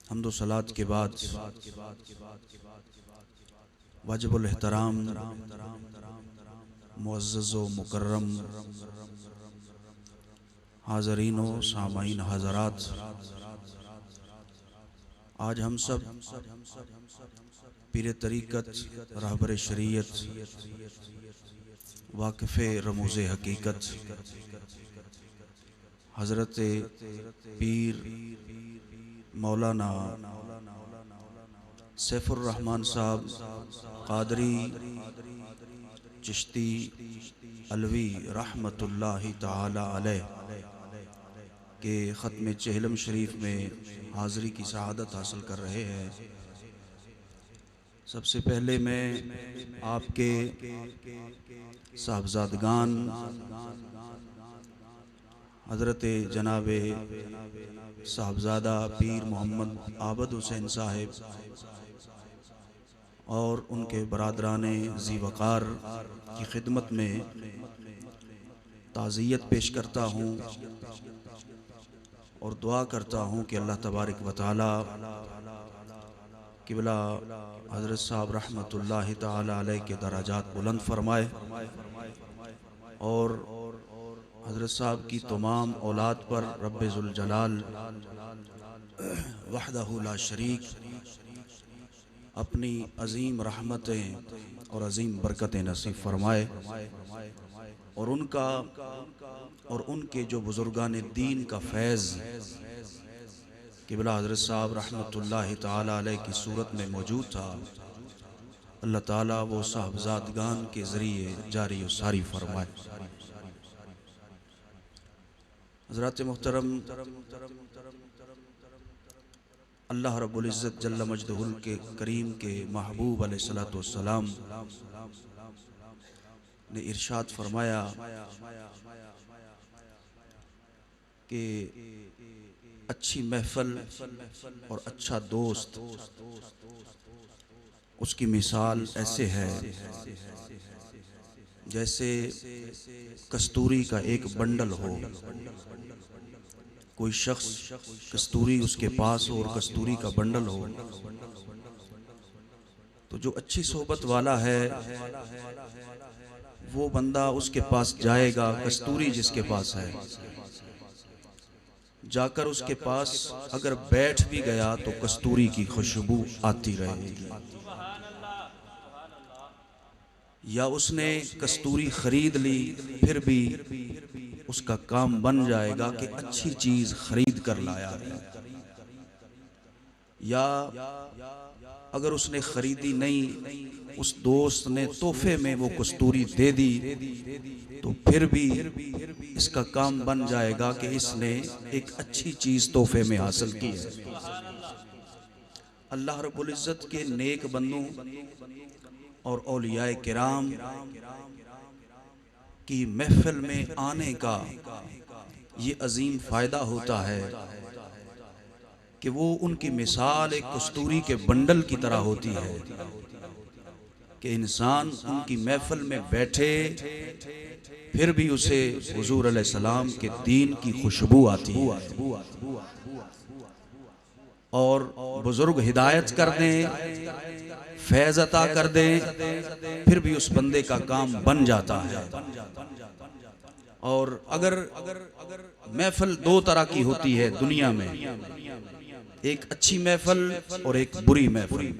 हम्दो सलात के बाद वाजिबुल एहतराम मुअज़्ज़ज़ व मुकर्रम हाज़रीन व सामाईन हज़रात, आज हम सब पीर तरीक़त रहबर शरीयत वाक़िफ़े रमूज़ हकीकत हज़रत पीर मौलाना सैफुर रहमान साहब क़ादरी चिश्ती अलवी रहमतुल्लाहि ताला अलैह के ख़त्म चहलम शरीफ में हाज़री की सआदत हासिल कर रहे हैं। सबसे पहले मैं आपके साहबजादगान हज़रत जनाब साहबजादा पीर मोहम्मद आबद हुसैन साहिब और उनके बरादराने ज़ी वक़ार की खिदमत में ताज़ियत पेश करता हूँ और दुआ करता हूँ कि अल्लाह तबारक व तआला क़िबला हज़रत साहब रहमतुल्लाहि ताला अलैह के दराजात बुलंद फरमाए और हज़रत साहब की तमाम औलाद पर रब्बे ज़ुल जलाल वहदहु ला शरीक अपनी अज़ीम रहमतें और अज़ीम बरकतें नसीब फरमाए और उनका और उनके जो बुज़ुर्गान दीन का फैज़ क़िबला हज़रत साहब रहमतुल्लाहि ताला अलैह की सूरत में मौजूद था, अल्लाह ताला वो साहबजादगान के ज़रिए जारी व सारी फरमाए। हज़रात मोहतरम, अल्लाह रब्बुल इज़्ज़त जल्ल मजदहुल के करीम के महबूब अलैहिस्सलातु वस्सलाम ने इरशाद फरमाया कि अच्छी महफल और अच्छा दोस्त उसकी मिसाल ऐसे है जैसे कस्तूरी का एक बंडल हो। कोई शख्स कस्तूरी उसके पास हो और कस्तूरी का बंडल हो तो जो अच्छी सोहबत वाला है वो बंदा उसके पास जाएगा, कस्तूरी जिसके पास है, जाकर उसके पास अगर बैठ भी गया तो कस्तूरी की खुशबू आती रहेगी। या उसने कस्तूरी खरीद ली फिर भी उसका काम बन जाएगा कि अच्छी चीज खरीद कर लाया है। या अगर उसने खरीदी नहीं, उस दोस्त ने तोहफे में वो कस्तूरी दे दी तो फिर भी इसका काम बन जाएगा कि इसने एक अच्छी चीज तोहफे में हासिल की है। अल्लाह रब्बुल इज़्ज़त के नेक बंदों और औलियाए किराम की महफिल में आने का ये अजीम फायदा होता है कि वो उनकी मिसाल एक कस्तूरी के बंडल की तरह होती है कि इंसान उनकी महफिल में बैठे फिर भी उसे हुजूर अलैहिस्सलाम के दीन की खुशबू आती है और बुजुर्ग हिदायत कर दें, फैज़ अता कर दें, फिर भी उस बंदे का काम बन जाता है। और अगर महफिल दो तरह की होती है दुनिया में, एक अच्छी महफिल और एक बुरी महफिल,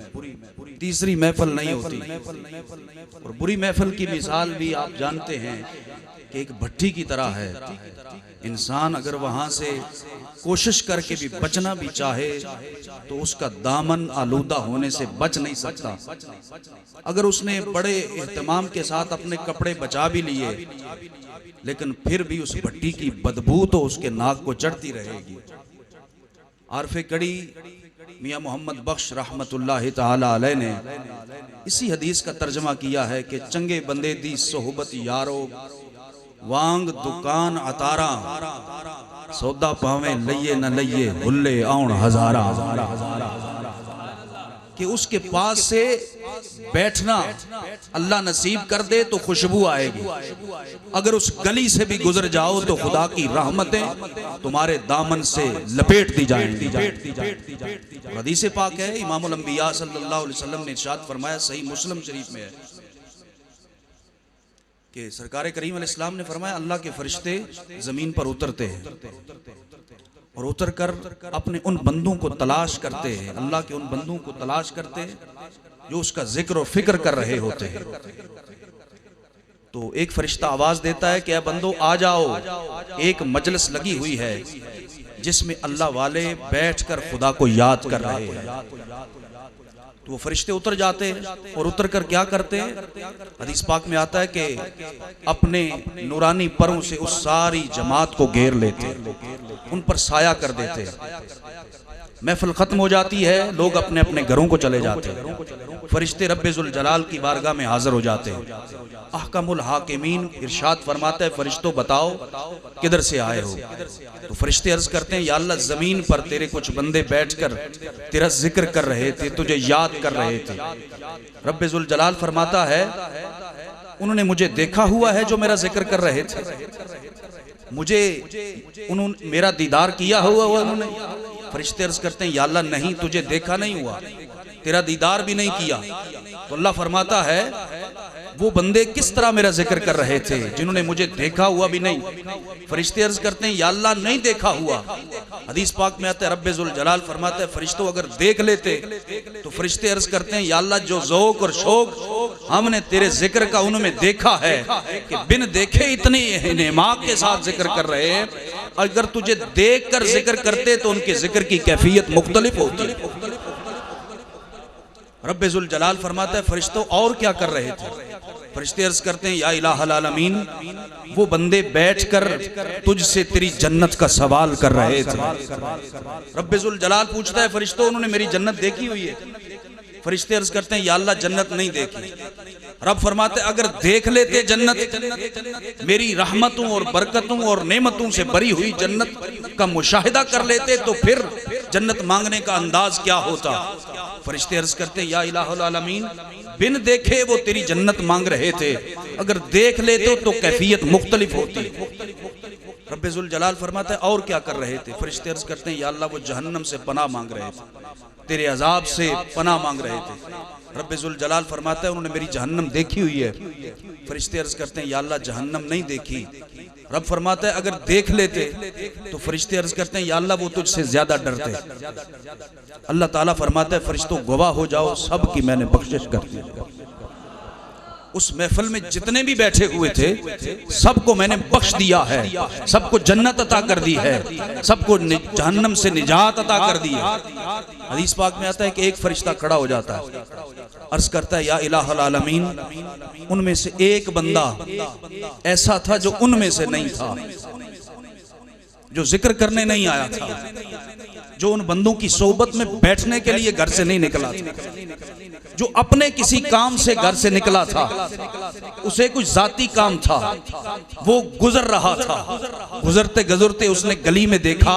तीसरी महफिल नहीं होती। और बुरी महफिल की मिसाल भी आप जानते हैं कि एक भट्टी की तरह है। इंसान अगर वहां से कोशिश करके भी बचना भी चाहे तो उसका दामन आलूदा होने से बच नहीं सकता। अगर उसने बड़े एहतमाम के साथ अपने कपड़े बचा भी लिए लेकिन फिर भी उस भट्टी की बदबू तो उसके नाक को चढ़ती रहेगी। आरफे कड़ी मियां मोहम्मद बख्श रहमतुल्लाहि ताला अलैह ने इसी हदीस का तर्जमा किया है कि चंगे बंदे दी सोहबत यारो वांग दुकान अतारा, सौदा पावे लइये न लइये हुल्ले आउन हजारा। कि उसके पास से बैठना अल्लाह नसीब कर दे तो खुशबू आएगी, अगर उस गली से भी गुजर जाओ तो खुदा की रहमतें तुम्हारे दामन से लपेट दी जाएंगी। हदीस पाक है, इमामुल अंबिया सल्लल्लाहु अलैहि वसल्लम ने इरशाद फरमाया, सही मुस्लिम शरीफ में है कि सरकार करीम अलैहिस्सलाम ने फरमाया, अल्लाह के फरिश्ते जमीन पर उतरते हैं और उतर कर अपने उन बंदों को तलाश करते हैं, अल्लाह के उन बंदों को तलाश करते हैं जो उसका जिक्र और फिक्र कर रहे होते हैं। तो एक फरिश्ता आवाज देता है कि ऐ बंदो आ जाओ, एक मजलिस लगी हुई है जिसमें अल्लाह वाले बैठकर खुदा को याद कर रहे हैं। तो वो फरिश्ते उतर जाते हैं और उतर कर क्या करते हैं, हदीस पाक में आता है कि अपने नूरानी परों से उस सारी जमात को घेर लेते हैं, उन पर साया कर देते हैं। महफिल खत्म हो जाती है, लोग अपने अपने घरों को चले जाते हैं, फरिश्ते रब्बे जुल जलाल की बारगाह में हाजिर हो जाते हैं। अहकमुल हाकिमीन इरशाद फरमाता है, फरिश्तों बताओ किधर से आए हो। तो फरिश्ते अर्ज करते हैं, या अल्लाह जमीन पर तेरे कुछ बंदे बैठकर तेरा जिक्र कर रहे थे, तुझे याद कर रहे थे। रब्बे जुल जलाल फरमाता है, उन्होंने मुझे देखा हुआ है जो मेरा जिक्र कर रहे थे, मुझे उन्होंने मेरा दीदार किया हुआ उन्होंने। फरिश्ते अर्ज करते हैं, या अल्लाह नहीं, तुझे देखा नहीं हुआ, तेरा दीदार भी नहीं किया। तो अल्लाह फरमाता है, वो बंदे किस तरह मेरा जिक्र कर रहे थे जिन्होंने मुझे देखा हुआ भी नहीं। फरिश्ते अर्ज करते हैं, या अल्लाह नहीं देखा हुआ। हदीस पाक में आता है, रब्बे जुल जलाल फरमाता है, फरिश्तों अगर देख लेते। तो फरिश्ते अर्ज करते हैं, या अल्लाह जो ज़ौक़ और शौक हमने तेरे जिक्र का उनमें देखा है कि बिन देखे इतनी नेमाक के साथ जिक्र कर रहे हैं, अगर तुझे देख कर जिक्र करते तो उनके जिक्र की कैफियत मुख्तलिफ होती। रब्बे जुल जलाल फरमाता है, फरिश्तों और क्या कर रहे थे। फरिश्ते अर्ज करते हैं, या इलाहुल आलमीन, वो बंदे बैठकर तुझसे तेरी जन्नत का सवाल कर रहे थे। रब्बे जुल जलाल पूछता है, फरिश्तों उन्होंने मेरी जन्नत देखी हुई है। फरिश्ते अर्ज करते हैं, या अल्लाह जन्नत नहीं देखी। रब फरमाते, अगर देख लेते जन्नत, मेरी रहमतों और बरकतों और नेमतों से भरी हुई जन्नत का मुशाहिदा कर लेते, तो फिर जन्नत मांगने का अंदाज क्या होता। फरिश्ते अर्ज करते हैं, या इलाहुल आलमीन, बिन देखे वो तेरी जन्नत मांग रहे थे, अगर देख लेते तो कैफियत मुख्तलिफ होती। रब्बे जुल जलाल फरमाता है, और क्या कर रहे थे। फरिश्ते अर्ज करते हैं, या अल्लाह वो जहन्नम से पनाह मांग रहे थे, तेरे अजाब से पनाह मांग रहे थे। रब्बे जुल जलाल फरमाता है, उन्होंने मेरी जहन्नम देखी हुई है। फरिश्ते अर्ज करते हैं, या अल्लाह जहन्नम नहीं देखी। रब फरमाता है, अगर देख लेते। तो फरिश्ते अर्ज करते हैं, या अल्लाह वो तुझसे ज्यादा डरते। अल्लाह ताला फरमाता है, फरिश्तों गवाह हो जाओ, सब की मैंने बख्शिश कर दी। उस महफिल में जितने भी बैठे हुए थे सबको मैंने बख्श दिया है, सबको जन्नत अता कर दी है, सबको जहन्नम से निजात अता कर दी है। हदीस पाक में आता है कि एक फरिश्ता खड़ा हो जाता है, अर्ज करता है, या इलाहुल आलमीन, उनमें से एक बंदा ऐसा था जो उनमें से नहीं था, जो जिक्र करने नहीं आया था, जो उन बंदों की सोबत में बैठने के लिए घर से नहीं निकला था, जो अपने किसी काम से घर से निकला था, उसे कुछ जाती काम था, वो गुजर रहा था। गुजरते गुजरते उसने गली में देखा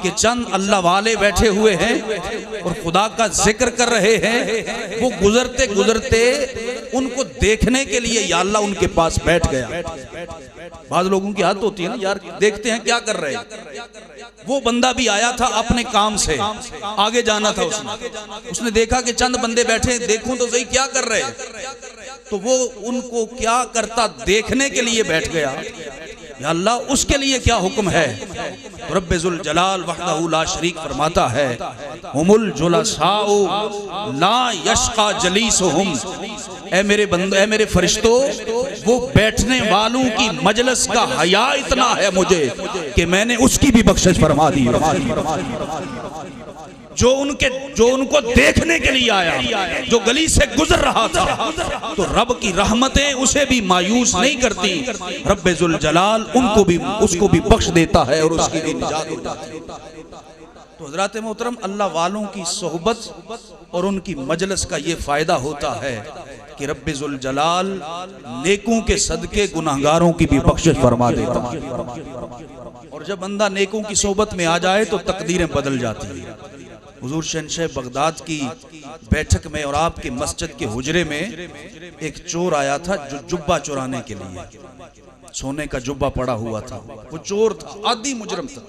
कि चंद अल्लाह वाले बैठे हुए हैं और खुदा का जिक्र कर रहे हैं। वो गुजरते गुजरते उनको देखने के लिए या अल्लाह उनके पास बैठ गया। बाद लोगों की आदत होती है ना, यार देखते हैं क्या कर रहे हैं। वो बंदा भी आया था अपने काम से, आगे जाना था उसने देखा कि चंद बंदे बैठे, देखूं तो सही क्या कर रहे हैं। तो वो उनको क्या करता देखने के लिए बैठ गया। या अल्लाह उसके लिए क्या हुक्म है। तो रब्बे जुल जलाल वहदहू ला शरीक फरमाता है, हुमुल जुलसाउ ला यशका जलीसुहुम, ऐ मेरे बंदे, ऐ मेरे फरिश्तों, वो बैठने वालों की मजलिस का हया इतना है मुझे कि मैंने उसकी भी बख्शिश फरमा दी। जो उनको देखने के लिए आया, जो गली से गुजर रहा था, तो रब की रहमतें उसे भी मायूस नहीं करती। रब्बे जुल जलाल उनको भी, उसको भी बख्श देता है और उसकी भी निजात होता है। तो हज़रात मोहतरम, अल्लाह वालों की सोहबत और उनकी मजलिस का ये फायदा होता है कि रब्बे जुल जलाल नेकों के सदके गुनाहगारों की भी बख्शिश फरमा देता है। और जब बंदा नेकों की सोहबत में आ जाए तो तकदीरें बदल जाती है। हुजूर शहंशाह बगदाद की बैठक में और आपके मस्जिद के हुजरे में एक चोर आया था जो जुब्बा चुराने के लिए, सोने का जुब्बा पड़ा हुआ था। वो चोर था, आदि मुजरम था,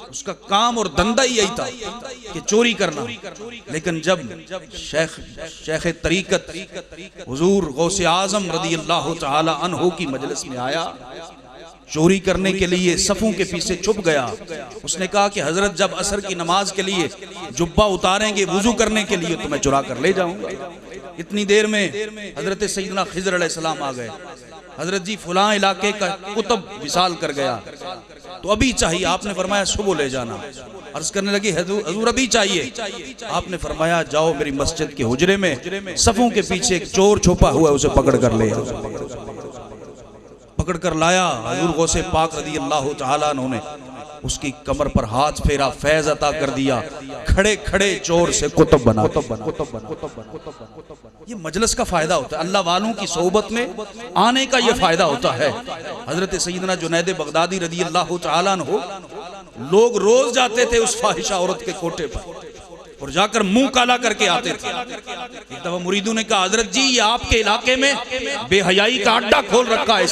उसका काम और धंधा ही यही था कि चोरी करना। लेकिन जब शेख तरीकत हुजूर गौसे आजम रदी अल्लाह तआला अन्हु की मजलिस में आया, चोरी करने के लिए सफों के पीछे छुप गया। उसने कहा कि हजरत जब असर की नमाज के लिए जुब्बा उतारेंगे वुजू करने के लिए तो मैं चुरा कर ले जाऊंगा। इतनी देर में हजरत सैयदना खिज़र अलैहिस्सलाम आ गए। हजरत जी फलां इलाके का कुतुब विसाल कर गया तो अभी चाहिए। आपने फरमाया सुबह ले जाना। अर्ज करने लगी हजूर अभी चाहिए। आपने फरमाया जाओ मेरी मस्जिद के हुजरे में सफों के पीछे एक चोर छुपा हुआ है, उसे पकड़ कर ले। पकड़ कर लाया। हजूर गौसे पाक रदी अल्लाह तआला ने उसकी कमर पर हाथ फेरा, फैज अता कर दिया। खड़े खड़े चोर से कुतुब बना। ये मजलिस का फायदा होता है, अल्लाह वालों की सोहबत में आने का ये फायदा होता है। हजरत सैयदना जुनैद बगदादी रदी अल्लाह तआला अन्हु, लोग रोज जाते थे उस फाहिशा औरत के कोठे पर और जाकर मुंह काला करके आते थे। एक दफा मुरीदों ने कहा हजरत जी ये आपके इलाके में बेहयाई का अड्डा खोल रखा है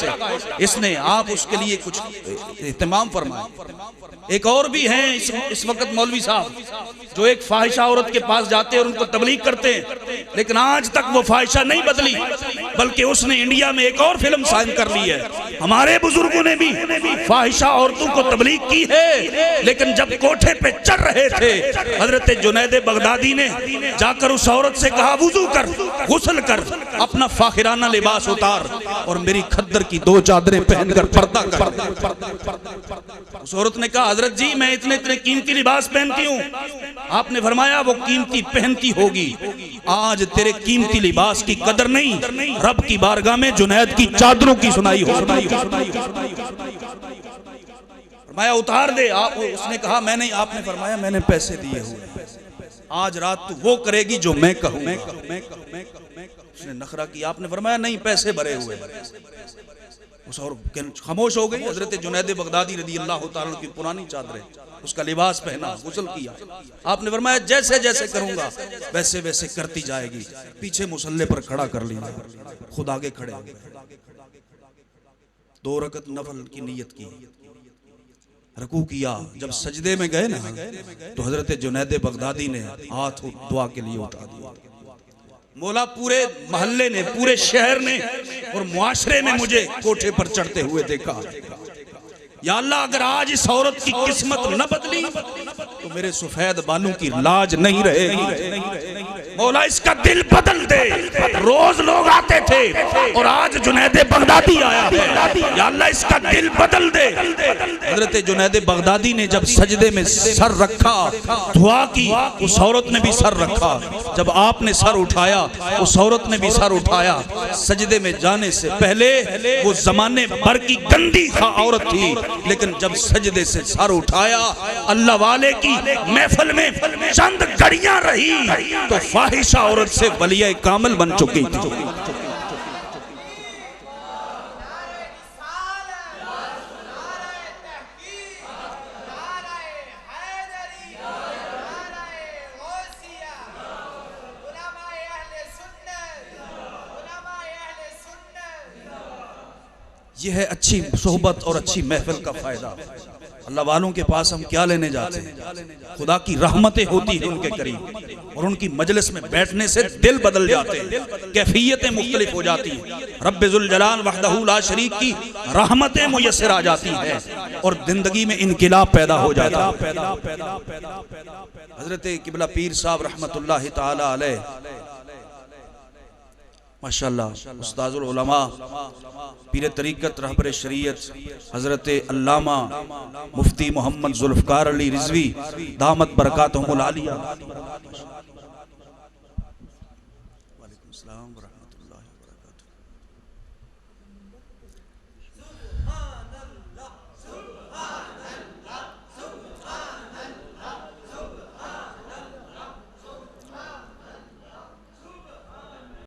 इसने, आप उसके लिए कुछ एहतमाम फरमाएं। एक और भी हैं इस वक्त मौलवी साहब जो एक फाहिशा औरत के पास जाते हैं और उनको तबलीग करते हैं, लेकिन आज तक वो फाहिशा नहीं बदली, बल्कि उसने इंडिया में एक और फिल्म साइन कर ली है। हमारे बुजुर्गों ने भी फाहिशा औरतों को तबलीग की है, लेकिन जब कोठे पे चढ़ रहे थे हजरत जुनैद बगदादी ने जाकर उस औरत से कहा वुजू कर, गुस्ल कर, अपना फाखिराना लिबास उतार और मेरी खद्दर की 2 चादरें पहनकर पर्दा कर। उस औरत ने कहा हजरत जी मैं इतने इतने कीमती लिबास पहनती हूँ। आपने फरमाया वो कीमती पहनती होगी, आज तेरे कीमती लिबास की कदर नहीं, रब की बारगाह में जुनैद की चादरों की सुनाई हो। फरमाया उतार दे। उसने कहा मैं नहीं। आपने फरमाया मैंने पैसे दिए हुए, आज रात तू वो करेगी जो मैं कहूँ। उसने नखरा किया। आपने फरमाया नहीं पैसे भरे हुए। उस और खामोश हो गई। हजरत जुनैद बगदादी रदी अल्लाह तआला की पुरानी चादरें, उसका लिबास पहना, गुस्ल किया। आपने फरमाया जैसे जैसे करूंगा वैसे वैसे करती जाएगी। पीछे मुसल्ले पर खड़ा कर लिया, खुद आगे खड़े, 2 रकत नफल की नियत की, रुकू किया। जब सजदे में गए ना तो हजरत जुनैद बगदादी ने हाथ दुआ के लिए उठा दिया। मौला पूरे मोहल्ले ने, पूरे शहर ने और मुआशरे ने मुझे कोठे पर चढ़ते हुए देखा। या अल्लाह अगर आज इस औरत की किस्मत न बदली तो मेरे सफेद बालों की लाज नहीं रहेगी। मौला इसका दिल बदल दे। रोज लोग आते थे और आज जुनैद बगदादी आया है। या अल्लाह इसका दिल बदल दे। हजरत जुनैद बगदादी ने जब सजदे में सर रखा, दुआ की, उस औरत ने भी सर रखा। जब आपने सर उठाया उस औरत ने भी सर उठाया। सजदे में जाने से पहले वो जमाने भर की गंदी औरत थी, लेकिन जब सजदे से सर उठाया अल्लाह वाले की महफिल में चंद घड़ियां रही तो फाहिशा औरत से वलिया कामिल बन चुकी थी। यह है अच्छी सोहबत और अच्छी महफिल का फायदा। अल्लाह वालों के पास हम क्या लेने जाते हैं? खुदा की रहमतें होती हैं उनके करीब और उनकी मजलिस में बैठने से दिल बदल जाते हैं, कैफियतें मुख्तलिफ हो जाती हैं। रब्बे जुल जलाल वहदहू ला शरीक की रहमतें मुयस्सर आ जाती हैं और जिंदगी में इनकिलाब पैदा हो जाता है। हजरत किबला पीर साहब रहमतुल्लाह ताला अलैह माशाअल्लाह उस्ताजुल उलमा पीर तरीक़त रहबर शरीयत हजरत अल्लामा मुफ्ती मोहम्मद जुल्फ़कार अली रिज़वी दामत बरकातहुमुल आलिया। वालेकुम अस्सलाम व रहमतुल्लाहि व